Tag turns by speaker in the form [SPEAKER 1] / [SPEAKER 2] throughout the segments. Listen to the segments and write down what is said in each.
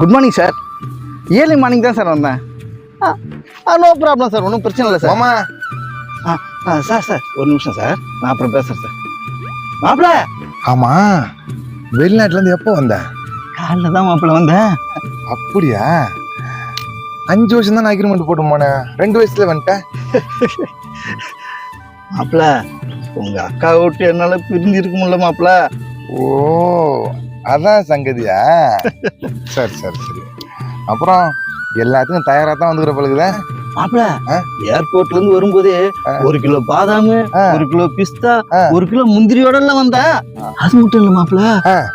[SPEAKER 1] Good morning sir. Early morning தான் sir வந்தேன். No problem sir, ஒன்றும் பிரச்சனை இல்லை சார்.
[SPEAKER 2] மாமா
[SPEAKER 1] சார் ஒரு நிமிஷம் சார், நான் அப்புறம் பேசுறேன் சார். மாப்பிள
[SPEAKER 2] ஆமா, வெளிநாட்டுல இருந்து எப்போ வந்த?
[SPEAKER 1] காலைல தான் மாப்பிள வந்தேன்.
[SPEAKER 2] அப்படியா? 5 வருஷம் தான் அக்ரிமெண்ட் போட்டு போனேன், 2 வயசுல வந்துட்டேன்.
[SPEAKER 1] மாப்பிள உங்க அக்கா விட்டு என்னால பிரிஞ்சு இருக்க முடியல மாப்பிள.
[SPEAKER 2] ஓ அதான் சங்கதியா? சரி சரி சரி. அப்புறம் எல்லாத்துக்கும் தயாரா தான் வந்துக்கிற பழகுதா?
[SPEAKER 1] மாப்பிள ஏர்போர்ட்ல இருந்து வரும்போதே 1 கிலோ பாதாம், 1 கிலோ பிஸ்தா, 1 கிலோ முந்திரியோட எல்லாம் வந்தா. அது மட்டும் இல்ல மாப்பிள,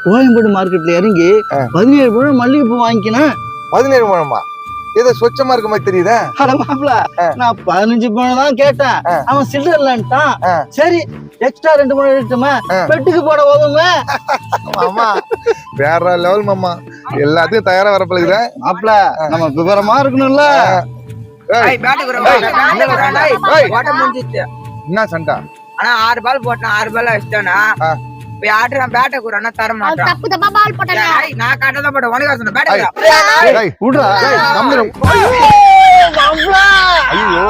[SPEAKER 1] கோயம்பேடு மார்க்கெட்ல இறங்கி 17 பழம் மல்லிகைப்பூ வாங்கிக்கினேன்.
[SPEAKER 2] 17 பழமா? ஏதோ சொச்சமா இருக்க மாதிரி தெரியுதா?
[SPEAKER 1] அட மாப்பிள, நான் 15 பழம் தான் கேட்டேன், அவன் சில்லர் இல்லன்ட்டான். சரி எக்ஸ்ட்ரா 2 பழம் எடுத்துமா, பெட்டுக்கு போட உதவுமே.
[SPEAKER 2] மாமா வேற லெவல் மாமா, எல்லாத்துக்கும் தயாரா வர பழகுதா?
[SPEAKER 1] மாப்பிள நம்ம விவரமா இருக்கணும்ல.
[SPEAKER 2] என்ன சண்டா?
[SPEAKER 3] ஆனா 6 பால் போட்டேன், 6 பால் அடிச்சிட்டானா ஆடுறான். பேட்டை கூறானா தர மாட்டான்.
[SPEAKER 4] தப்பு தப்பா பால் போட்டேன்.
[SPEAKER 3] நான் கட்டதான் போட்டேன், உனக்கு சொன்னேன் பேட்டை
[SPEAKER 2] டேய் விடுடா, டேய் கம்முனு.
[SPEAKER 1] மாப்பிள
[SPEAKER 2] ஐயோ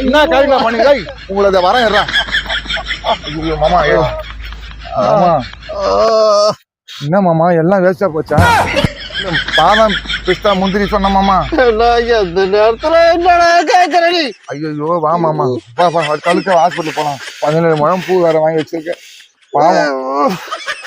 [SPEAKER 2] என்ன காரியமா பண்ணி? டேய் உங்களை அத வரேன் ஏறா. ஐயோ மாமா, ஐயோ மாமா, என்ன மாமா எல்லாம் வேஸ்டா போச்சா? பாதாம் பிஸ்தா முந்திரி சொன்ன மாமா.
[SPEAKER 1] எந்த நேரத்துல என்னடா கேக்குற நீ?
[SPEAKER 2] ஐயோ வா மாமா, வா வா கழுக்க ஹாஸ்பிட்டல் போலாம். 17 முழம் பூ வேற வாங்கி வச்சிருக்கேன். பாவம்.